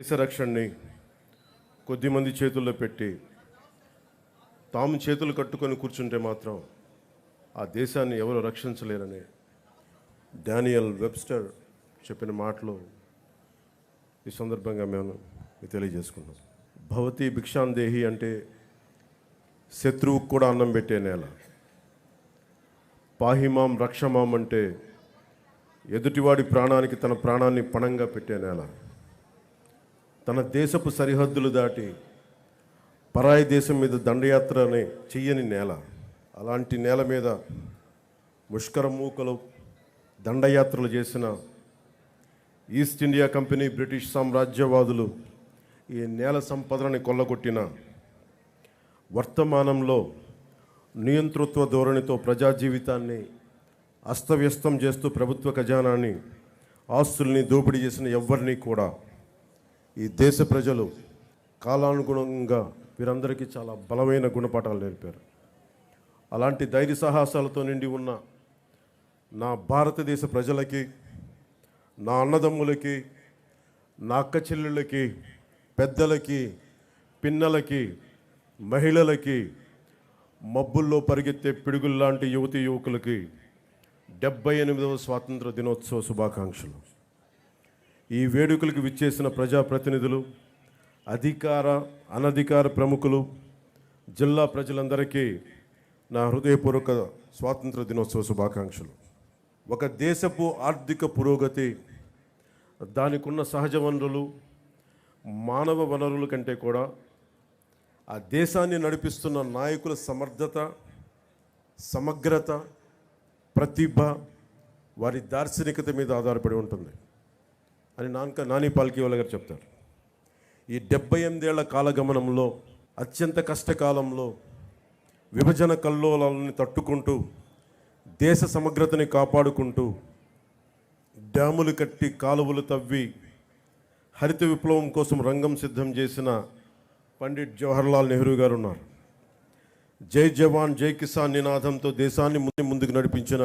దేశ రక్షణని కొద్దిమంది చేతుల్లో పెట్టి తాము చేతులు కట్టుకొని కూర్చుంటే మాత్రం ఆ దేశాన్ని ఎవరు రక్షించలేరని డానియల్ వెబ్స్టర్ చెప్పిన మాటలు ఈ సందర్భంగా మేము తెలియజేసుకున్నాం. భవతి భిక్షాందేహి అంటే శత్రువుకు కూడా అన్నం పెట్టే నేల. పాహిమాం రక్షమాం అంటే ఎదుటివాడి ప్రాణానికి తన ప్రాణాన్ని పణంగా పెట్టే నేల. తన దేశపు సరిహద్దులు దాటి పరాయి దేశం మీద దండయాత్రని చెయ్యని నేల. అలాంటి నేల మీద ముష్కర మూకలు దండయాత్రలు చేసిన ఈస్ట్ ఇండియా కంపెనీ, బ్రిటిష్ సామ్రాజ్యవాదులు ఈ నేల సంపదలని కొల్లగొట్టిన వర్తమానంలో నియంతృత్వ ధోరణితో ప్రజా జీవితాన్ని అస్తవ్యస్తం చేస్తూ ప్రభుత్వ ఖజానాన్ని, ఆస్తుల్ని దోపిడీ చేసిన ఎవరిని కూడా ఈ దేశ ప్రజలు కాలానుగుణంగా వీరందరికీ చాలా బలమైన గుణపాఠాలు నేర్పారు. అలాంటి ధైర్య సాహసాలతో నిండి ఉన్న నా భారతదేశ ప్రజలకి, నా అన్నదమ్ములకి, నా అక్క చెల్లెళ్ళకి, పెద్దలకి, పిన్నలకి, మహిళలకి, మబ్బుల్లో పరిగెత్తే పిడుగుల్లాంటి యువతీ యువకులకి 78వ స్వాతంత్ర దినోత్సవ శుభాకాంక్షలు. ఈ వేడుకలకు విచ్చేసిన ప్రజాప్రతినిధులు, అధికార అనధికార ప్రముఖులు, జిల్లా ప్రజలందరికీ నా హృదయపూర్వక స్వాతంత్ర దినోత్సవ శుభాకాంక్షలు. ఒక దేశపు ఆర్థిక పురోగతి, దానికి ఉన్న సహజ వనరులు, మానవ వనరుల కంటే కూడా ఆ దేశాన్ని నడిపిస్తున్న నాయకుల సమర్థత, సమగ్రత, ప్రతిభ, వారి దార్శనికత మీద ఆధారపడి ఉంటుంది అని నాని పాల్కీవాలా గారు చెప్తారు. ఈ 78 ఏళ్ల కాలగమనంలో, అత్యంత కష్టకాలంలో విభజన కల్లోలాలని తట్టుకుంటూ, దేశ సమగ్రతని కాపాడుకుంటూ, డ్యాములు కట్టి, కాలువలు తవ్వి, హరిత విప్లవం కోసం రంగం సిద్ధం చేసిన పండిట్ జవహర్లాల్ నెహ్రూ గారు ఉన్నారు. జై జవాన్ జై కిసాన్ నినాదంతో దేశాన్ని ముందుకు నడిపించిన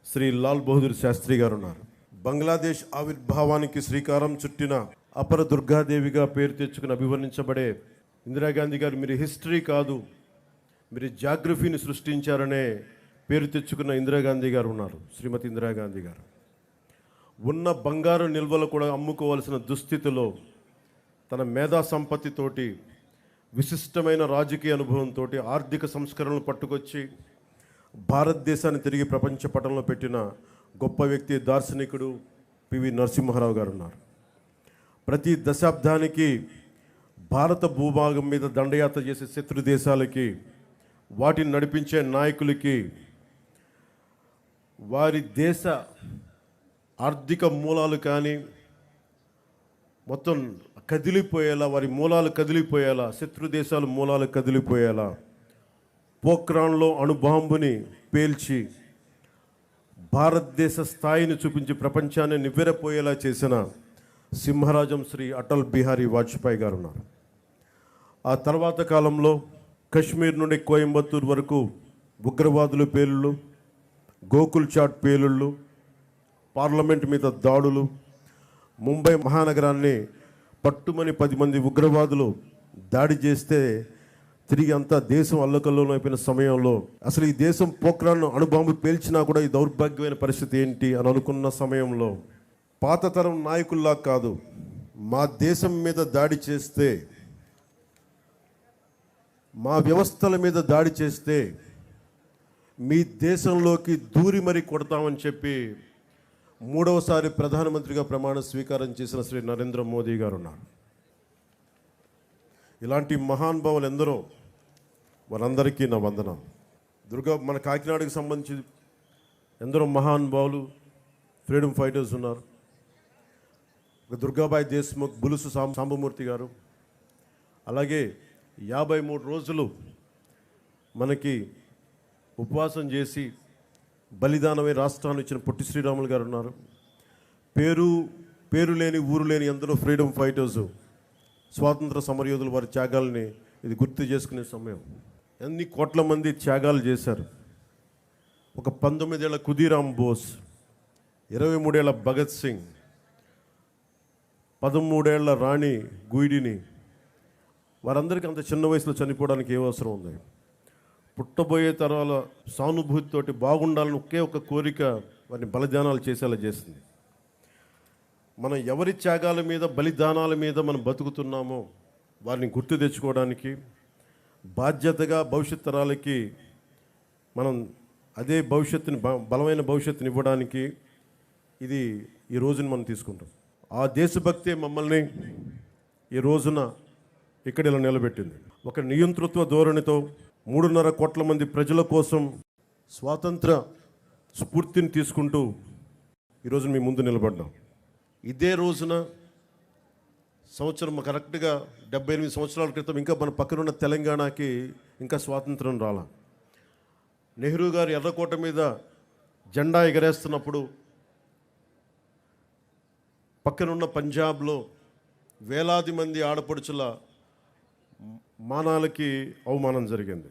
శ్రీ లాల్ బహదూర్ శాస్త్రి గారు ఉన్నారు. బంగ్లాదేశ్ ఆవిర్భావానికి శ్రీకారం చుట్టిన అపర దుర్గాదేవిగా పేరు తెచ్చుకుని అభివర్ణించబడే ఇందిరాగాంధీ గారు, మీరు హిస్టరీ కాదు, మీరు జాగ్రఫీని సృష్టించారనే పేరు తెచ్చుకున్న ఇందిరాగాంధీ గారు ఉన్నారు. శ్రీమతి ఇందిరాగాంధీ గారు ఉన్న బంగారు నిల్వలు కూడా అమ్ముకోవాల్సిన దుస్థితిలో తన మేధా సంపత్తితోటి, విశిష్టమైన రాజకీయ అనుభవంతో ఆర్థిక సంస్కరణలు పట్టుకొచ్చి భారతదేశాన్ని తిరిగి ప్రపంచ పటంలో పెట్టిన గొప్ప వ్యక్తి, దార్శనికుడు పివి నరసింహారావు గారు ఉన్నారు. ప్రతి దశాబ్దానికి భారత భూభాగం మీద దండయాత్ర చేసే శత్రు దేశాలకి, వాటిని నడిపించే నాయకులకి వారి దేశ ఆర్థిక మూలాలు కానీ మొత్తం కదిలిపోయేలా, వారి మూలాలు కదిలిపోయేలా, శత్రు దేశాల మూలాలు కదిలిపోయేలా పోఖ్రాన్లో అణుబాంబుని పేల్చి భారతదేశ స్థాయిని చూపించి ప్రపంచాన్ని నివ్వెరపోయేలా చేసిన సింహరాజం శ్రీ అటల్ బిహారీ వాజ్పేయి గారు ఉన్నారు. ఆ తర్వాత కాలంలో కశ్మీర్ నుండి కోయంబత్తూరు వరకు ఉగ్రవాదుల పేలుళ్ళు, గోకుల్ చాట్ పేలుళ్ళు, పార్లమెంట్ మీద దాడులు, ముంబై మహానగరాన్ని పట్టుమని 10 మంది ఉగ్రవాదులు దాడి చేస్తే తిరిగి అంతా దేశం అల్లకల్లోలం అయిపోయిన సమయంలో, అసలు ఈ దేశం పోఖ్రాన్ అణుబాంబు పేల్చినా కూడా ఈ దౌర్భాగ్యమైన పరిస్థితి ఏంటి అని అనుకున్న సమయంలో, పాత తరం నాయకుల్లా కాదు, మా దేశం మీద దాడి చేస్తే, మా వ్యవస్థల మీద దాడి చేస్తే మీ దేశంలోకి దూరి మరీ కొడతామని చెప్పి 3వసారి ప్రధానమంత్రిగా ప్రమాణ స్వీకారం చేసిన శ్రీ నరేంద్ర మోదీ గారు ఉన్నారు. ఇలాంటి మహానుభావులు ఎందరో, వారందరికీ నా వందనం. మన కాకినాడకు సంబంధించి ఎందరో మహానుభావులు, ఫ్రీడమ్ ఫైటర్స్ ఉన్నారు. దుర్గాబాయి దేశ్ముఖ్, బులుసు సాంబమూర్తి గారు, అలాగే 53 రోజులు మనకి ఉపవాసం చేసి బలిదానమై రాష్ట్రాన్ని ఇచ్చిన పొట్టి శ్రీరాములు గారు ఉన్నారు. పేరు లేని ఊరు లేని ఎందరో ఫ్రీడమ్ ఫైటర్స్, స్వాతంత్ర సమరయోధులు వారి త్యాగాల్ని ఇది గుర్తు చేసుకునే సమయం. ఎన్ని కోట్ల మంది త్యాగాలు చేశారు. ఒక 19 ఏళ్ల ఖుదీరామ్ బోస్, 23 ఏళ్ల భగత్ సింగ్, 13 ఏళ్ల రాణి గుయిడిని వారందరికీ అంత చిన్న వయసులో చనిపోవడానికి ఏ అవసరం ఉంది? పుట్టబోయే తరాల సానుభూతితోటి బాగుండాలని ఒకే ఒక కోరిక వారిని బలిదానాలు చేసేలా చేసింది. మనం ఎవరి త్యాగాల మీద బలిదానాల మీద మనం బతుకుతున్నామో వారిని గుర్తు తెచ్చుకోవడానికి, బాధ్యతగా భవిష్యత్ తరాలకి మనం అదే భవిష్యత్తుని బలమైన భవిష్యత్తుని ఇవ్వడానికి ఇది ఈ రోజుని మనం తీసుకుంటాం. ఆ దేశభక్తి మమ్మల్ని ఈ రోజున ఇక్కడ ఇలా నిలబెట్టింది. ఒక నియంతృత్వ ధోరణితో 3.5 కోట్ల మంది ప్రజల కోసం స్వాతంత్ర స్ఫూర్తిని తీసుకుంటూ ఈరోజు మీ ముందు నిలబడ్డాం. ఇదే రోజున సంవత్సరం కరెక్ట్గా 78 సంవత్సరాల క్రితం ఇంకా మన పక్కనున్న తెలంగాణకి ఇంకా స్వాతంత్రం రాలా. నెహ్రూ గారు ఎర్రకోట మీద జెండా ఎగరేస్తున్నప్పుడు పక్కనున్న పంజాబ్లో వేలాది మంది ఆడపడుచుల మానాలకి అవమానం జరిగింది.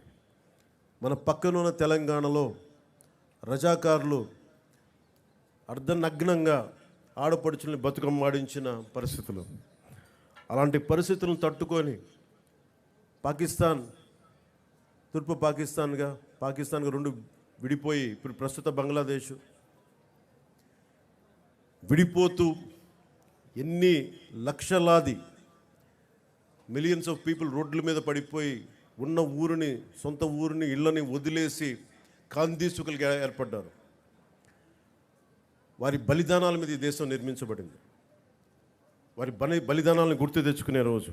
మన పక్కనున్న తెలంగాణలో రజాకారులు అర్ధనగ్నంగా ఆడపడుచుల్ని బతుకమ్మాడించిన పరిస్థితులు. అలాంటి పరిస్థితులను తట్టుకొని పాకిస్తాన్, తూర్పు పాకిస్తాన్గా 2 విడిపోయి ఇప్పుడు ప్రస్తుత బంగ్లాదేశ్ విడిపోతూ ఎన్ని లక్షలాది మిలియన్స్ ఆఫ్ పీపుల్ రోడ్ల మీద పడిపోయి ఉన్న ఊరిని, సొంత ఊరిని, ఇళ్ళని వదిలేసి కాందీసుకులుగా ఏర్పడ్డారు. వారి బలిదానాల మీద ఈ దేశం నిర్మించబడింది. వారి బలిదానాలను గుర్తు తెచ్చుకునే రోజు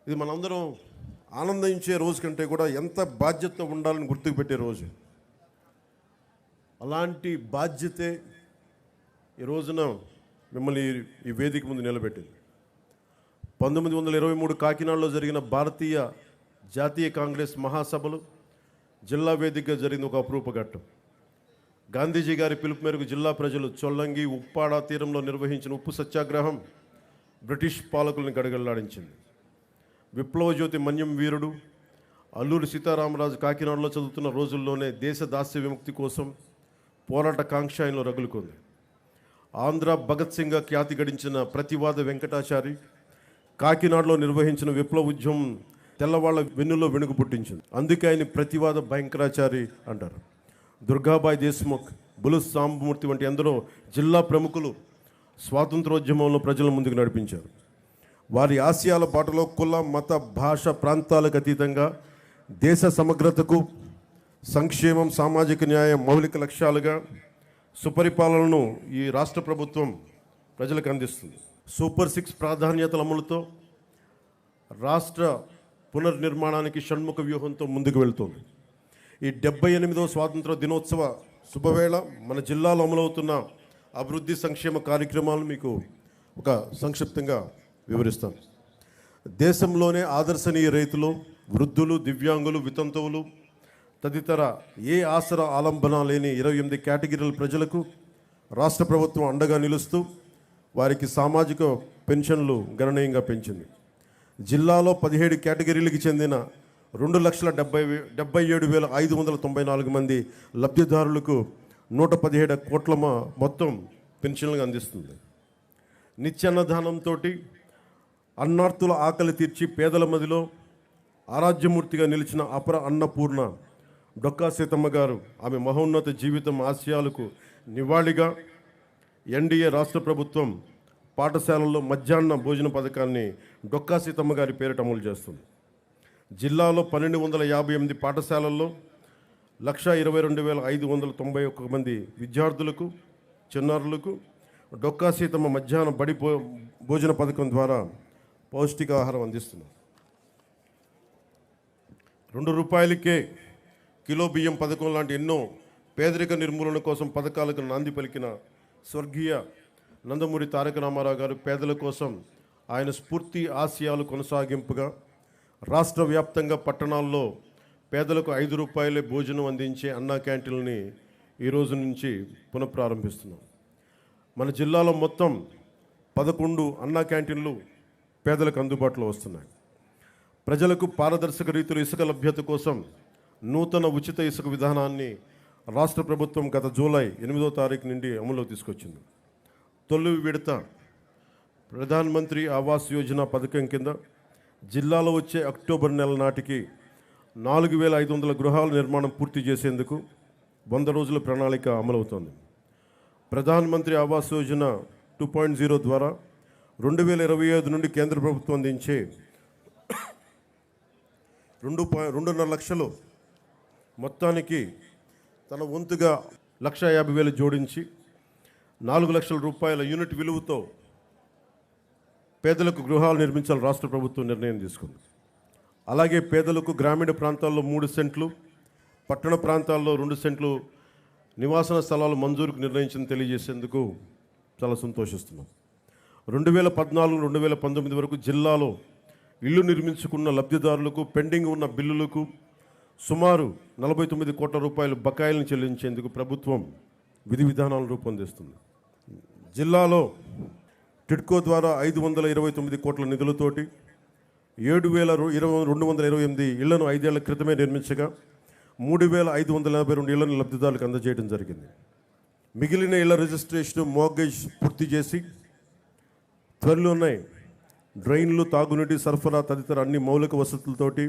ఇది. మనందరం ఆనందించే రోజు కంటే కూడా ఎంత బాధ్యత ఉండాలని గుర్తుకు పెట్టే రోజు. అలాంటి బాధ్యతే ఈ రోజున మిమ్మల్ని ఈ వేదిక ముందు నిలబెట్టింది. 1923 కాకినాడలో జరిగిన భారతీయ జాతీయ కాంగ్రెస్ మహాసభలు జిల్లా వేదికగా జరిగిన ఒక అపురూప ఘట్టం. గాంధీజీ గారి పిలుపు మేరకు జిల్లా ప్రజలు చొల్లంగి, ఉప్పాడ తీరంలో నిర్వహించిన ఉప్పు సత్యాగ్రహం బ్రిటిష్ పాలకుల్ని గడగడలాడించింది. విప్లవ జ్యోతి మన్యం వీరుడు అల్లూరి సీతారామరాజు కాకినాడలో చదువుతున్న రోజుల్లోనే దేశ దాస్య విముక్తి కోసం పోరాట కాంక్ష ఆయనలో రగులుకుంది. ఆంధ్ర భగత్ సింగ్గా ఖ్యాతి గడించిన ప్రతివాద వెంకటాచారి కాకినాడలో నిర్వహించిన విప్లవ ఉద్యమం తెల్లవాళ్ల వెన్నులో వెనుక పుట్టించింది. అందుకే ఆయన ప్రతివాద భయంకరాచారి అంటారు. దుర్గాబాయి దేశ్ముఖ్, బులు సాంబమూర్తి వంటి ఎందరో జిల్లా ప్రముఖులు స్వాతంత్రోద్యమంలో ప్రజల ముందుకు నడిపించారు. వారి ఆశయాల బాటలో కుల, మత, భాష, ప్రాంతాలకు అతీతంగా దేశ సమగ్రతకు, సంక్షేమం, సామాజిక న్యాయం మౌలిక లక్ష్యాలుగా సుపరిపాలనను ఈ రాష్ట్ర ప్రభుత్వం ప్రజలకు అందిస్తుంది. సూపర్ 6 ప్రాధాన్యతల అమలుతో రాష్ట్ర పునర్నిర్మాణానికి షణ్ముఖ వ్యూహంతో ముందుకు వెళ్తుంది. ఈ 78వ స్వాతంత్ర దినోత్సవ శుభవేళ మన జిల్లాలో అమలవుతున్న అభివృద్ధి సంక్షేమ కార్యక్రమాలు మీకు ఒక సంక్షిప్తంగా వివరిస్తాను. దేశంలోనే ఆదర్శనీయ రైతులు, వృద్ధులు, దివ్యాంగులు, వితంతువులు తదితర ఏ ఆసరా ఆలంబన లేని 28 కేటగిరీల ప్రజలకు రాష్ట్ర ప్రభుత్వం అండగా నిలుస్తూ వారికి సామాజిక పెన్షన్లు గణనీయంగా పెంచింది. జిల్లాలో 17 కేటగిరీలకు చెందిన 2,77,594 మంది లబ్ధిదారులకు 117 కోట్ల మొత్తం పెన్షన్లుగా అందిస్తుంది. నిత్యాన్నదానంతో అన్నార్తుల ఆకలి తీర్చి పేదల మదిలో ఆరాధ్యమూర్తిగా నిలిచిన అపర అన్నపూర్ణ డొక్కా సీతమ్మ గారు ఆమె మహోన్నత జీవితం ఆశయాలకు నివాళిగా ఎన్డీఏ రాష్ట్ర ప్రభుత్వం పాఠశాలల్లో మధ్యాహ్న భోజన పథకాన్ని డొక్కా సీతమ్మ గారి పేరిట అమలు చేస్తుంది. జిల్లాలో 1258 పాఠశాలల్లో 122,591 మంది విద్యార్థులకు, చిన్నారులకు డొక్కా సీతమ్మ మధ్యాహ్న బడి భోజన పథకం ద్వారా పౌష్టికాహారం అందిస్తున్నారు. ₹2కే కిలో బియ్యం పథకం లాంటి ఎన్నో పేదరిక నిర్మూలన కోసం పథకాలకు నాంది పలికిన స్వర్గీయ నందమూరి తారక రామారావు గారు పేదల కోసం ఆయన స్ఫూర్తి ఆశయాలు కొనసాగింపుగా రాష్ట్ర వ్యాప్తంగా పట్టణాల్లో పేదలకు ₹5 భోజనం అందించే అన్నా క్యాంటీన్లని ఈ రోజు నుంచి పునఃప్రారంభిస్తున్నాం. మన జిల్లాలో మొత్తం 11 అన్నా క్యాంటీన్లు పేదలకు అందుబాటులో వస్తున్నాయి. ప్రజలకు పారదర్శక రీతిలో ఇసుక లభ్యత కోసం నూతన ఉచిత ఇసుక విధానాన్ని రాష్ట్ర ప్రభుత్వం గత జూలై 8వ తారీఖు నుండి అమలులో తీసుకొచ్చింది. తొలి విడత ప్రధాన్ మంత్రి ఆవాస్ యోజన పథకం కింద జిల్లాలో వచ్చే అక్టోబర్ నెల నాటికి 4,500 గృహాల నిర్మాణం పూర్తి చేసేందుకు 100 రోజుల ప్రణాళిక అమలవుతోంది. ప్రధాన్ మంత్రి ఆవాస్ యోజన 2.0 ద్వారా 2025 నుండి కేంద్ర ప్రభుత్వం అందించే 2.5 లక్షలు మొత్తానికి తన వంతుగా 1,50,000 జోడించి 4 లక్షల రూపాయల యూనిట్ విలువతో పేదలకు గృహాలు నిర్మించాలని రాష్ట్ర ప్రభుత్వం నిర్ణయం తీసుకుంది. అలాగే పేదలకు గ్రామీణ ప్రాంతాల్లో 3 సెంట్లు, పట్టణ ప్రాంతాల్లో 2 సెంట్లు నివాసన స్థలాలు మంజూరుకు నిర్ణయించింది తెలియజేసేందుకు చాలా సంతోషిస్తున్నాం. 2014-2019 వరకు జిల్లాలో ఇల్లు నిర్మించుకున్న లబ్ధిదారులకు పెండింగ్ ఉన్న బిల్లులకు సుమారు 49 కోట్ల రూపాయల బకాయిలను చెల్లించేందుకు ప్రభుత్వం విధి విధానాలను రూపొందిస్తుంది. జిల్లాలో టిడ్కో ద్వారా 529 కోట్ల నిధులతోటి 7,228 ఇళ్లను 5 ఏళ్ల క్రితమే నిర్మించగా 3,582 ఇళ్లను లబ్ధిదారులకు అందజేయడం జరిగింది. మిగిలిన ఇళ్ల రిజిస్ట్రేషన్, మోర్గేజ్ పూర్తి చేసి త్వరలోనే డ్రైన్లు, తాగునీటి సరఫరా తదితర అన్ని మౌలిక వసతులతోటి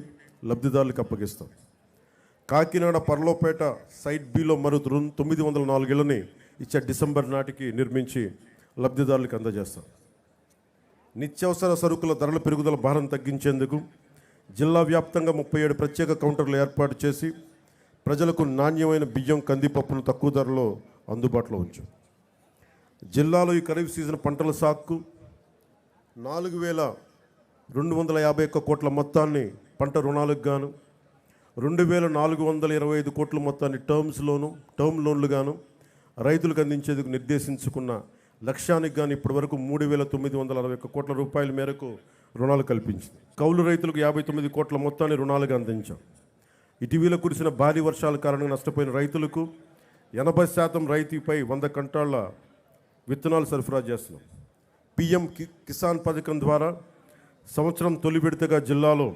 లబ్ధిదారులకు అప్పగిస్తాం. కాకినాడ పర్లోపేట సైట్ బిలో మరో 904 ఇళ్లని ఇచ్చే డిసెంబర్ నాటికి నిర్మించి లబ్ధిదారులకు అందజేస్తాం. నిత్యావసర సరుకుల ధరల పెరుగుదల భారం తగ్గించేందుకు జిల్లా వ్యాప్తంగా 37 ప్రత్యేక కౌంటర్లు ఏర్పాటు చేసి ప్రజలకు నాణ్యమైన బియ్యం, కందిపప్పును తక్కువ ధరలో అందుబాటులో ఉంచాం. జిల్లాలో ఈ ఖరీఫ్ సీజన్ పంటల సాగుకు 4,251 కోట్ల మొత్తాన్ని పంట రుణాలకు గాను, 2,425 కోట్ల మొత్తాన్ని టర్మ్ లోన్లు గాను రైతులకు అందించేందుకు నిర్దేశించుకున్న లక్ష్యానికి గాను ఇప్పటి వరకు 3,961 కోట్ల రూపాయల మేరకు రుణాలు కల్పించింది. కౌలు రైతులకు 59 కోట్ల మొత్తాన్ని రుణాలుగా అందించాం. ఇటీవల కురిసిన భారీ వర్షాల కారణంగా నష్టపోయిన రైతులకు 80% రైతుపై 100 క్వింటాళ్ల విత్తనాలు సరఫరా చేస్తున్నాం. పిఎం కిసాన్ పథకం ద్వారా సంవత్సరం తొలి విడతగా జిల్లాలో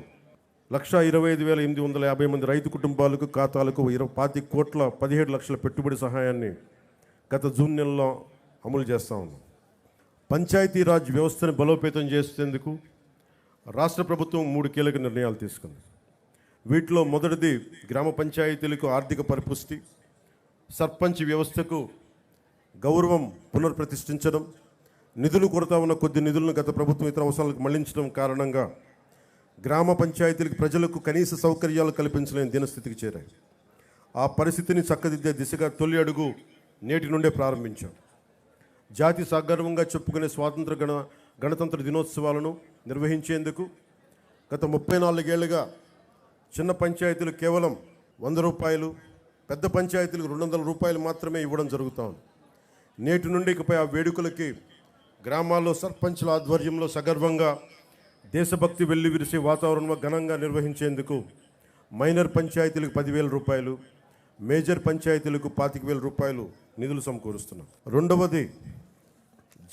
125,850 మంది రైతు కుటుంబాలకు ఖాతాలకు 25 కోట్ల 17 లక్షల పెట్టుబడి సహాయాన్ని గత జూన్ నెలలో అమలు చేస్తూ ఉన్నాం. పంచాయతీరాజ్ వ్యవస్థను బలోపేతం చేసేందుకు రాష్ట్ర ప్రభుత్వం 3 కీలక నిర్ణయాలు తీసుకుంది. వీటిలో మొదటిది గ్రామ పంచాయతీలకు ఆర్థిక పరిపుష్టి, సర్పంచ్ వ్యవస్థకు గౌరవం పునర్ప్రతిష్ఠించడం, నిధులు కొరత ఉన్న కొద్ది నిధులను గత ప్రభుత్వం ఇతర అవసరాలకు మళ్లించడం కారణంగా గ్రామ పంచాయతీలకు ప్రజలకు కనీస సౌకర్యాలు కల్పించలేని దినస్థితికి చేరాయి. ఆ పరిస్థితిని చక్కదిద్దే దిశగా తొలి అడుగు నేటి నుండే ప్రారంభించాం. జాతి సగర్వంగా చెప్పుకునే స్వాతంత్ర గణతంత్ర దినోత్సవాలను నిర్వహించేందుకు గత 34 ఏళ్లుగా చిన్న పంచాయతీలు కేవలం 100 రూపాయలు, పెద్ద పంచాయతీలకు 200 రూపాయలు మాత్రమే ఇవ్వడం జరుగుతూ ఉంది. నేటి నుండి ఇకపై ఆ వేడుకలకి గ్రామాల్లో సర్పంచ్ల ఆధ్వర్యంలో సగర్వంగా దేశభక్తి వెల్లివిరిసే వాతావరణంలో ఘనంగా నిర్వహించేందుకు మైనర్ పంచాయతీలకు 10,000 రూపాయలు, మేజర్ పంచాయతీలకు 25,000 రూపాయలు నిధులు సమకూరుస్తున్నాం. రెండవది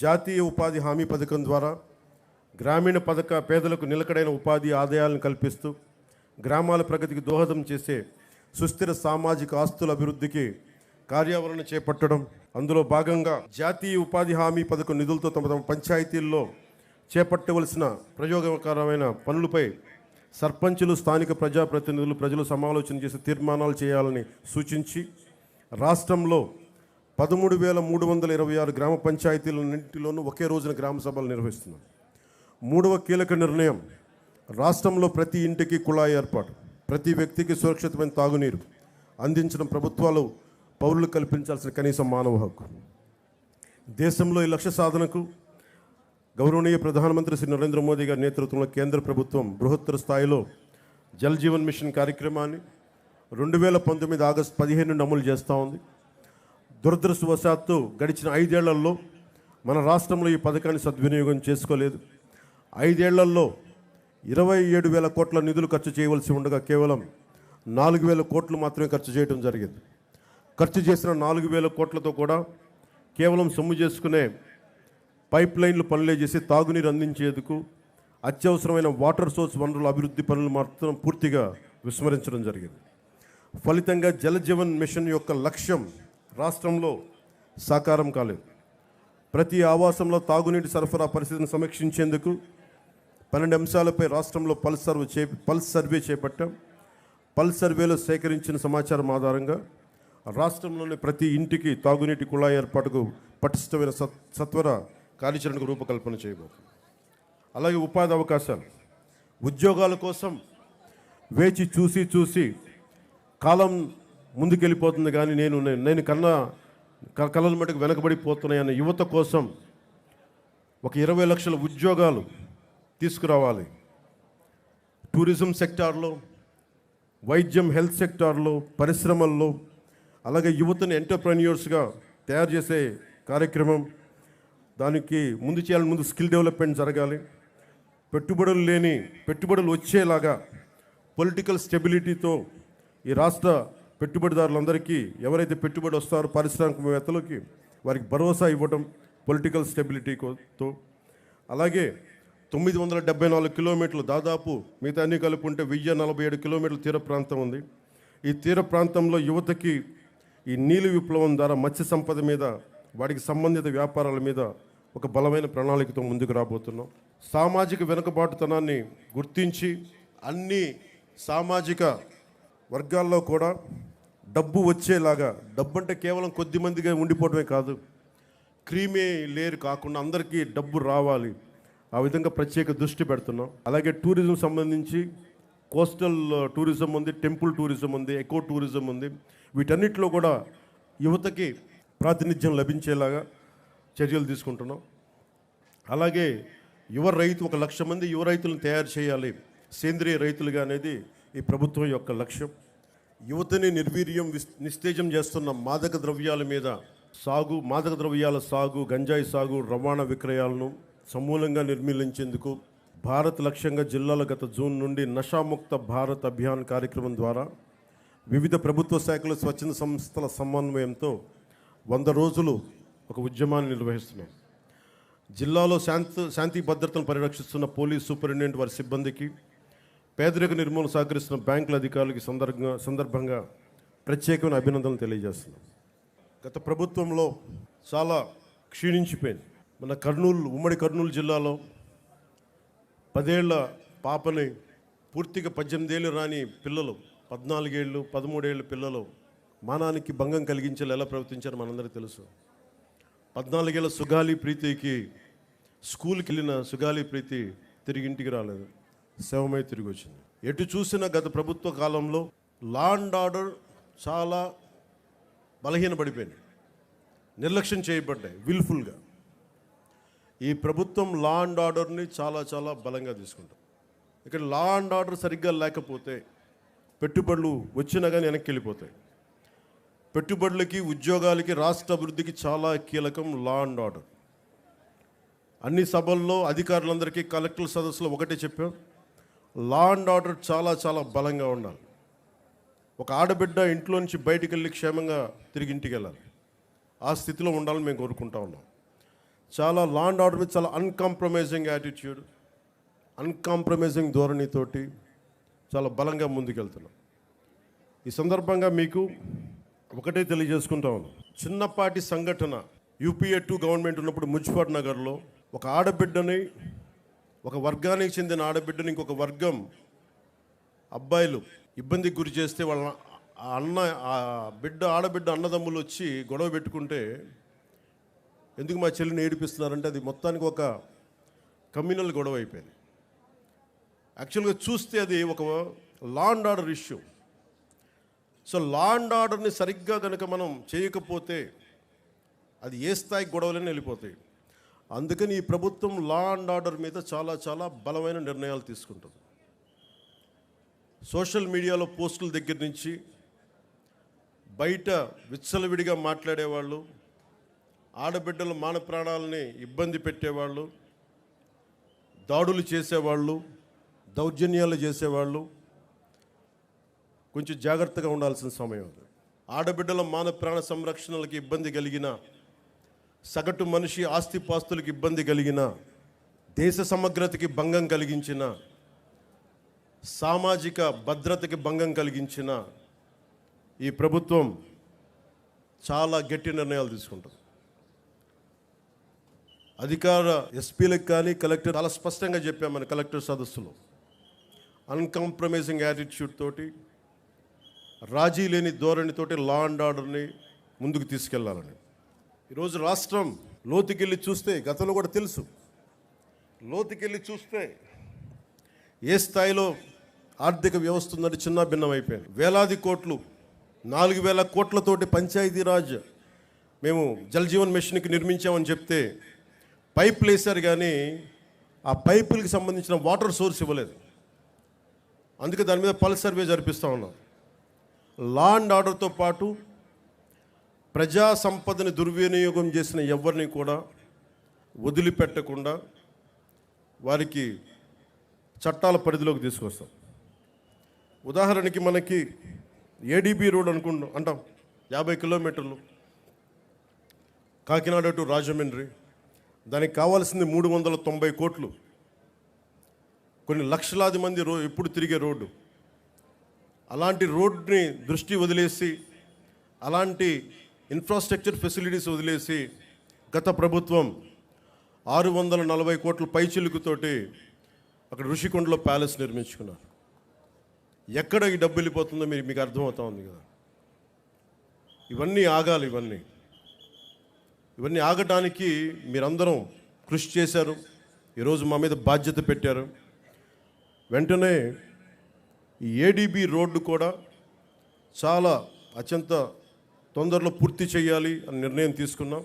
జాతీయ ఉపాధి హామీ పథకం ద్వారా గ్రామీణ పేదలకు నిలకడైన ఉపాధి ఆదాయాలను కల్పిస్తూ గ్రామాల ప్రగతికి దోహదం చేసే సుస్థిర సామాజిక ఆస్తుల అభివృద్ధికి కార్యాచరణ చేపట్టడం. అందులో భాగంగా జాతీయ ఉపాధి హామీ పథకం నిధులతో తమ పంచాయతీల్లో చేపట్టవలసిన ప్రయోగకరమైన పనులపై సర్పంచులు, స్థానిక ప్రజాప్రతినిధులు, ప్రజలు సమాలోచన చేసి తీర్మానాలు చేయాలని సూచించి రాష్ట్రంలో 13,326 గ్రామ పంచాయతీలన్నింటిలోనూ ఒకే రోజున గ్రామ సభలు నిర్వహిస్తున్నాం. మూడవ కీలక నిర్ణయం రాష్ట్రంలో ప్రతి ఇంటికి కుళాయి ఏర్పాటు, ప్రతి వ్యక్తికి సురక్షితమైన తాగునీరు అందించడం ప్రభుత్వాలు పౌరులు కల్పించాల్సిన కనీస మానవ హక్కు. దేశంలో ఈ లక్ష్య సాధనకు గౌరవనీయ ప్రధానమంత్రి శ్రీ నరేంద్ర మోదీ గారి నేతృత్వంలో కేంద్ర ప్రభుత్వం బృహత్తర స్థాయిలో జల్ జీవన్ మిషన్ కార్యక్రమాన్ని 2019 ఆగస్టు 15 నుండి అమలు చేస్తూ ఉంది. దురదృష్టవశాత్తు గడిచిన 5 ఏళ్లలో మన రాష్ట్రంలో ఈ పథకాన్ని సద్వినియోగం చేసుకోలేదు. 5 ఏళ్లలో 27,000 కోట్ల నిధులు ఖర్చు చేయవలసి ఉండగా కేవలం 4,000 కోట్లు మాత్రమే ఖర్చు చేయడం జరిగింది. ఖర్చు చేసిన 4,000 కోట్లతో కూడా కేవలం సొమ్ము చేసుకునే పైప్ లైన్లు పనులే చేసి తాగునీరు అందించేందుకు అత్యవసరమైన వాటర్ సోర్స్ వనరుల అభివృద్ధి పనులు మాత్రం పూర్తిగా విస్మరించడం జరిగింది. ఫలితంగా జల జీవన్ మిషన్ యొక్క లక్ష్యం రాష్ట్రంలో సాకారం కాలేదు. ప్రతి ఆవాసంలో తాగునీటి సరఫరా పరిస్థితిని సమీక్షించేందుకు 12 అంశాలపై రాష్ట్రంలో పల్స్ సర్వే చేపట్టాం. పల్స్ సర్వేలో సేకరించిన సమాచారం ఆధారంగా రాష్ట్రంలోని ప్రతి ఇంటికి తాగునీటి కుళాయి ఏర్పాటుకు పటిష్టమైన సత్వర కార్యాచరణకు రూపకల్పన చేయబోతుంది. అలాగే ఉపాధి అవకాశాలు, ఉద్యోగాల కోసం వేచి చూసి కాలం ముందుకెళ్ళిపోతుంది, కానీ నేను కళల మటుకు వెనకబడిపోతున్నాయన్న యువత కోసం ఒక 20 లక్షల ఉద్యోగాలు తీసుకురావాలి. టూరిజం సెక్టార్లో, వైద్యం, హెల్త్ సెక్టార్లో, పరిశ్రమల్లో, అలాగే యువతని ఎంటర్ప్రెన్యూర్స్గా తయారు చేసే కార్యక్రమం. దానికి ముందు స్కిల్ డెవలప్మెంట్ జరగాలి. పెట్టుబడులు వచ్చేలాగా పొలిటికల్ స్టెబిలిటీతో ఈ రాష్ట్ర పెట్టుబడిదారులందరికీ, ఎవరైతే పెట్టుబడి వస్తారో పారిశ్రామికవేత్తలకి, వారికి భరోసా ఇవ్వడం పొలిటికల్ స్టెబిలిటీతో. అలాగే 974 కిలోమీటర్లు, దాదాపు మిగతా అన్ని కలుపుకుంటే 1047 కిలోమీటర్ల తీర ప్రాంతం ఉంది. ఈ తీర ప్రాంతంలో యువతకి ఈ నీలి విప్లవం ద్వారా మత్స్య సంపద మీద, వాటికి సంబంధిత వ్యాపారాల మీద ఒక బలమైన ప్రణాళికతో ముందుకు రాబోతున్నాం. సామాజిక వెనుకబాటుతనాన్ని గుర్తించి అన్ని సామాజిక వర్గాల్లో కూడా డబ్బు వచ్చేలాగా, డబ్బు అంటే కేవలం కొద్ది మందిగా ఉండిపోవడమే కాదు, క్రీమీ లేయర్ కాకుండా అందరికీ డబ్బు రావాలి. ఆ విధంగా ప్రత్యేక దృష్టి పెడుతున్నాం. అలాగే టూరిజం సంబంధించి కోస్టల్ టూరిజం ఉంది, టెంపుల్ టూరిజం ఉంది, ఎకో టూరిజం ఉంది. వీటన్నిటిలో కూడా యువతకి ప్రాతినిధ్యం లభించేలాగా చర్యలు తీసుకుంటున్నాం. అలాగే ఒక 1,00,000 మంది యువ రైతులను తయారు చేయాలి, సేంద్రియ రైతులుగా అనేది ఈ ప్రభుత్వం యొక్క లక్ష్యం. యువతని నిర్వీర్యం, నిస్తేజం చేస్తున్న మాదక ద్రవ్యాల సాగు, గంజాయి సాగు, రవాణా విక్రయాలను సమూలంగా నిర్మూలించేందుకు భారత్ లక్ష్యంగా జిల్లాల గత జూన్ నుండి నషాముక్త భారత్ అభియాన్ కార్యక్రమం ద్వారా వివిధ ప్రభుత్వ శాఖల, స్వచ్ఛంద సంస్థల సమన్వయంతో 100 రోజులు ఒక ఉద్యమాన్ని నిర్వహిస్తున్నాం. జిల్లాలో శాంతి భద్రతను పరిరక్షిస్తున్న పోలీస్ సూపరింటెండెంట్, వారి సిబ్బందికి, పేదరిక నిర్మూలన సహకరిస్తున్న బ్యాంకుల అధికారులకి సందర్భంగా ప్రత్యేకమైన అభినందనలు తెలియజేస్తున్నాం. గత ప్రభుత్వంలో చాలా క్షీణించిపోయింది. మన ఉమ్మడి కర్నూలు జిల్లాలో 10 ఏళ్ల పాపని పూర్తిగా 18 ఏళ్ళు రాని పిల్లలు, 14 ఏళ్ళు 13 ఏళ్ళ పిల్లలు మానానికి భంగం కలిగించేలా ఎలా ప్రవర్తించారో మనందరికీ తెలుసు. 14 ఏళ్ళ సుగాలి ప్రీతికి స్కూల్కి వెళ్ళిన సుగాలి ప్రీతి తిరిగి ఇంటికి రాలేదు, శవమై తిరిగి వచ్చింది. ఎటు చూసిన గత ప్రభుత్వ కాలంలో లా అండ్ ఆర్డర్ చాలా బలహీనపడిపోయింది, నిర్లక్ష్యం చేయబడ్డాయి విల్ఫుల్గా. ఈ ప్రభుత్వం లా అండ్ ఆర్డర్ని చాలా బలంగా తీసుకుంటాం. ఇక్కడ లా అండ్ ఆర్డర్ సరిగ్గా లేకపోతే పెట్టుబడులు వచ్చినా కానీ వెనక్కి వెళ్ళిపోతాయి. పెట్టుబడులకి, ఉద్యోగాలకి, రాష్ట్ర అభివృద్ధికి చాలా కీలకం లా అండ్ ఆర్డర్. అన్ని సభల్లో అధికారులందరికీ, కలెక్టర్ సదస్సులో ఒకటే చెప్పాం, లా అండ్ ఆర్డర్ చాలా బలంగా ఉండాలి. ఒక ఆడబిడ్డ ఇంట్లో నుంచి బయటికి వెళ్ళి క్షేమంగా తిరిగి ఇంటికి వెళ్ళాలి. ఆ స్థితిలో ఉండాలని మేము కోరుకుంటా ఉన్నాం. చాలా లా అండ్ ఆర్డర్ మీద చాలా అన్కాంప్రమైజింగ్ యాటిట్యూడ్, అన్కాంప్రమైజింగ్ ధోరణితోటి చాలా బలంగా ముందుకెళ్తున్నాం. ఈ సందర్భంగా మీకు ఒకటే తెలియజేసుకుంటా ఉన్నాం. చిన్నపాటి సంఘటన, UPA 2 గవర్నమెంట్ ఉన్నప్పుడు మున్సిపల్ నగర్లో ఒక ఆడబిడ్డని, ఒక వర్గానికి చెందిన ఆడబిడ్డని ఇంకొక వర్గం అబ్బాయిలు ఇబ్బందికి గురి చేస్తే వాళ్ళ ఆడబిడ్డ అన్నదమ్ములు వచ్చి గొడవ పెట్టుకుంటే, ఎందుకు మా చెల్లిని ఏడిపిస్తున్నారంటే అది మొత్తానికి ఒక కమ్యూనల్ గొడవ అయిపోయింది. యాక్చువల్గా చూస్తే అది ఒక law and order issue. So law and ఆర్డర్ని సరిగ్గా కనుక మనం చేయకపోతే అది ఏ స్థాయి గొడవలని వెళ్ళిపోతాయి. అందుకని ఈ ప్రభుత్వం లా అండ్ ఆర్డర్ మీద చాలా బలమైన నిర్ణయాలు తీసుకుంటుంది. సోషల్ మీడియాలో పోస్టుల దగ్గర నుంచి బయట విచ్చలవిడిగా మాట్లాడేవాళ్ళు, ఆడబిడ్డల మాన ప్రాణాలని ఇబ్బంది పెట్టేవాళ్ళు, దాడులు చేసేవాళ్ళు, దౌర్జన్యాలు చేసేవాళ్ళు కొంచెం జాగ్రత్తగా ఉండాల్సిన సమయం అది. ఆడబిడ్డల మాన ప్రాణ సంరక్షణలకు ఇబ్బంది కలిగిన, సగటు మనిషి ఆస్తిపాస్తులకు ఇబ్బంది కలిగిన, దేశ సమగ్రతకి భంగం కలిగించిన, సామాజిక భద్రతకి భంగం కలిగించిన ఈ ప్రభుత్వం చాలా గట్టి నిర్ణయాలు తీసుకుంటుంది. అధికార ఎస్పీలకు కానీ కలెక్టర్ చాలా స్పష్టంగా చెప్పాం మన కలెక్టర్ సదస్సులో. అన్కాంప్రమైజింగ్ యాటిట్యూడ్ తోటి, రాజీ లేని ధోరణితోటి లా అండ్ ఆర్డర్ని ముందుకు తీసుకెళ్లాలని. ఈరోజు రాష్ట్రం లోతుకెళ్ళి చూస్తే, గతంలో కూడా తెలుసు, లోతుకెళ్ళి చూస్తే ఏ స్థాయిలో ఆర్థిక వ్యవస్థ ఉందంటే చిన్న భిన్నం అయిపోయింది. వేలాది కోట్లు, 4,000 కోట్లతోటి పంచాయతీరాజ్ మేము జల్ జీవన్ మిషన్కి నిర్మించామని చెప్తే పైపులు వేశారు, కానీ ఆ పైపులకి సంబంధించిన వాటర్ సోర్స్ ఇవ్వలేదు. అందుకే దాని మీద పల్స్ సర్వే జరిపిస్తూ ఉన్నాం. లా అండ్ ఆర్డర్తో పాటు ప్రజా సంపదని దుర్వినియోగం చేసిన ఎవరిని కూడా వదిలిపెట్టకుండా వారికి చట్టాల పరిధిలోకి తీసుకొస్తాం. ఉదాహరణకి మనకి ఏడీబీ రోడ్ అంటాం, 50 కిలోమీటర్లు కాకినాడ టు రాజమండ్రి. దానికి కావాల్సింది 390 కోట్లు. కొన్ని లక్షలాది మంది ఎప్పుడు తిరిగే రోడ్డు. అలాంటి రోడ్ని దృష్టి వదిలేసి, అలాంటి ఇన్ఫ్రాస్ట్రక్చర్ ఫెసిలిటీస్ వదిలేసి గత ప్రభుత్వం 640 కోట్ల పైచిలుకుతోటి అక్కడ ఋషికొండలో ప్యాలెస్ నిర్మించుకున్నారు. ఎక్కడ ఈ డబ్బు వెళ్ళిపోతుందో మీకు అర్థమవుతా ఉంది కదా. ఇవన్నీ ఆగాలి. ఇవన్నీ ఆగటానికి మీరందరం కృషి చేశారు. ఈరోజు మా మీద బాధ్యత పెట్టారు. వెంటనే ఈ ఏడీబీ రోడ్డు కూడా చాలా అత్యంత తొందరలో పూర్తి చేయాలి అని నిర్ణయం తీసుకున్నాం.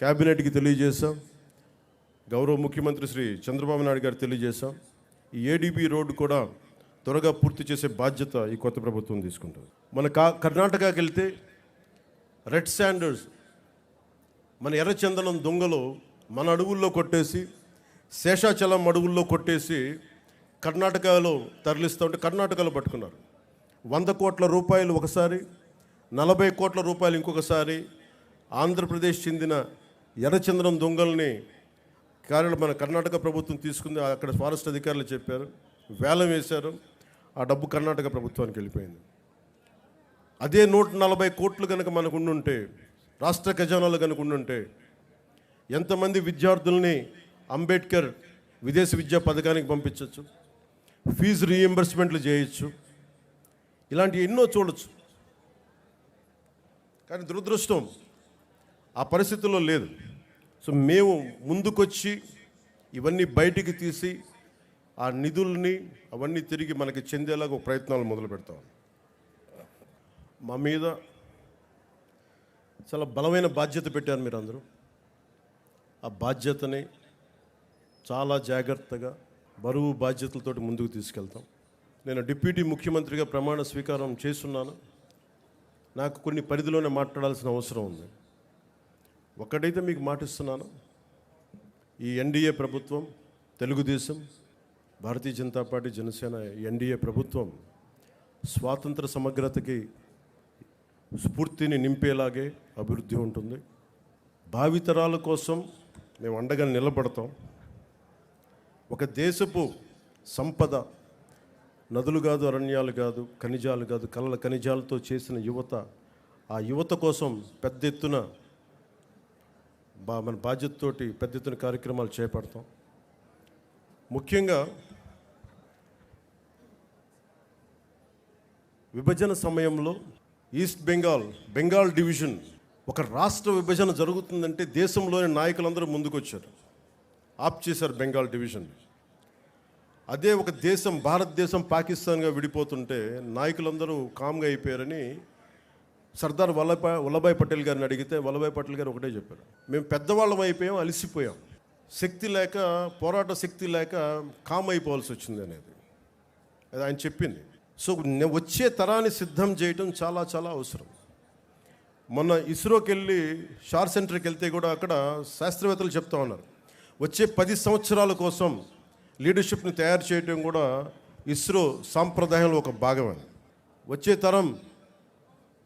క్యాబినెట్కి తెలియజేశాం. గౌరవ ముఖ్యమంత్రి శ్రీ చంద్రబాబు నాయుడు గారు తెలియజేశాం. ఈ ఏడీబీ రోడ్డు కూడా త్వరగా పూర్తి చేసే బాధ్యత ఈ కొత్త ప్రభుత్వం తీసుకుంటుంది. మన కర్ణాటకకి వెళ్తే రెడ్ శాండర్స్, మన ఎర్రచందనం దొంగలు మన అడవుల్లో కొట్టేసి, శేషాచలం అడవుల్లో కొట్టేసి కర్ణాటకలో తరలిస్తూ ఉంటే కర్ణాటకలో పట్టుకున్నారు. 100 కోట్ల రూపాయలు ఒకసారి, 40 కోట్ల రూపాయలు ఇంకొకసారి. ఆంధ్రప్రదేశ్ చెందిన ఎర్రచందనం దొంగల్ని మన కర్ణాటక ప్రభుత్వం తీసుకుంది. అక్కడ ఫారెస్ట్ అధికారులు చెప్పారు, వేలం వేశారు. ఆ డబ్బు కర్ణాటక ప్రభుత్వానికి వెళ్ళిపోయింది. అదే 140 కోట్లు కనుక మనకు ఉండుంటే, రాష్ట్ర ఖజానాలు కనుక ఉండుంటే, ఎంతమంది విద్యార్థుల్ని అంబేద్కర్ విదేశీ విద్యా పథకానికి పంపించవచ్చు, ఫీజు రీఎంబర్స్మెంట్లు చేయొచ్చు, ఇలాంటి ఎన్నో చూడొచ్చు. కానీ దురదృష్టం ఆ పరిస్థితుల్లో లేదు. సో మేము ముందుకొచ్చి ఇవన్నీ బయటికి తీసి ఆ నిధుల్ని అవన్నీ తిరిగి మనకి చెందేలాగా ఒక ప్రయత్నాలు మొదలు పెడతాం. మా మీద చాలా బలమైన బాధ్యత పెట్టారు మీరందరూ. ఆ బాధ్యతని చాలా జాగ్రత్తగా, బరువు బాధ్యతలతోటి ముందుకు తీసుకెళ్తాం. నేను డిప్యూటీ ముఖ్యమంత్రిగా ప్రమాణ స్వీకారం చేస్తున్నాను. నాకు కొన్ని పరిధిలోనే మాట్లాడాల్సిన అవసరం ఉంది. ఒక్కటైతే మీకు మాటిస్తున్నాను, ఈ ఎన్డీఏ ప్రభుత్వం, తెలుగుదేశం, భారతీయ జనతా పార్టీ, జనసేన ఎన్డీఏ ప్రభుత్వం స్వాతంత్ర సమగ్రతకి స్ఫూర్తిని నింపేలాగే అభివృద్ధి ఉంటుంది. భావితరాల కోసం మేము అండగా నిలబడతాం. ఒక దేశపు సంపద నదులు కాదు, అరణ్యాలు కాదు, ఖనిజాలు కాదు, కళ్ళ ఖనిజాలతో చేసిన యువత. ఆ యువత కోసం పెద్ద ఎత్తున మన బాధ్యతతోటి పెద్ద ఎత్తున కార్యక్రమాలు చేపడతాం. ముఖ్యంగా విభజన సమయంలో ఈస్ట్ బెంగాల్ డివిజన్, ఒక రాష్ట్ర విభజన జరుగుతుందంటే దేశంలోని నాయకులందరూ ముందుకొచ్చారు, ఆప్ చేశారు బెంగాల్ డివిజన్. అదే ఒక దేశం, భారతదేశం పాకిస్తాన్గా విడిపోతుంటే నాయకులందరూ కామ్గా అయిపోయారని సర్దార్ వల్లభాయ్ పటేల్ గారిని అడిగితే వల్లభాయ్ పటేల్ గారు ఒకటే చెప్పారు, మేము పెద్దవాళ్ళం అయిపోయాం, అలసిపోయాం, శక్తి లేక, పోరాట శక్తి లేక కామ్ అయిపోవాల్సి వచ్చింది అనేది అది ఆయన చెప్పింది. సో వచ్చే తరాన్ని సిద్ధం చేయడం చాలా చాలా అవసరం. మొన్న ఇస్రోకి వెళ్ళి షార్ సెంటర్కి వెళ్తే కూడా అక్కడ శాస్త్రవేత్తలు చెప్తా ఉన్నారు, వచ్చే 10 సంవత్సరాల కోసం లీడర్షిప్ని తయారు చేయడం కూడా ఇస్రో సాంప్రదాయంలో ఒక భాగమని. వచ్చే తరం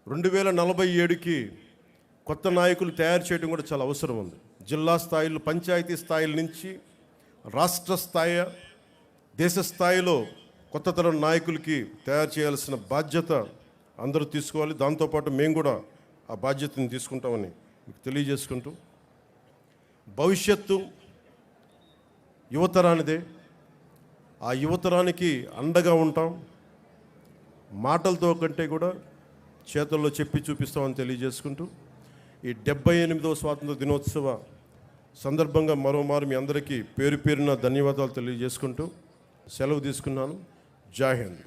2047కి కొత్త నాయకులు తయారు చేయడం కూడా చాలా అవసరం ఉంది. జిల్లా స్థాయిలో, పంచాయతీ స్థాయిల నుంచి రాష్ట్ర స్థాయి, దేశ స్థాయిలో కొత్త తరం నాయకులకి తయారు చేయాల్సిన బాధ్యత అందరూ తీసుకోవాలి. దాంతోపాటు మేము కూడా ఆ బాధ్యతను తీసుకుంటామని మీకు తెలియజేసుకుంటూ, భవిష్యత్తు యువతరానిదే. ఆ యువతరానికి అండగా ఉంటాం. మాటలతో కంటే కూడా చేతుల్లో చెప్పి చూపిస్తామని తెలియజేసుకుంటూ ఈ 78వ స్వాతంత్ర దినోత్సవ సందర్భంగా మరోమారు మీ అందరికీ పేరు పేరున ధన్యవాదాలు తెలియజేసుకుంటూ సెలవు తీసుకున్నాను. జై హింద్.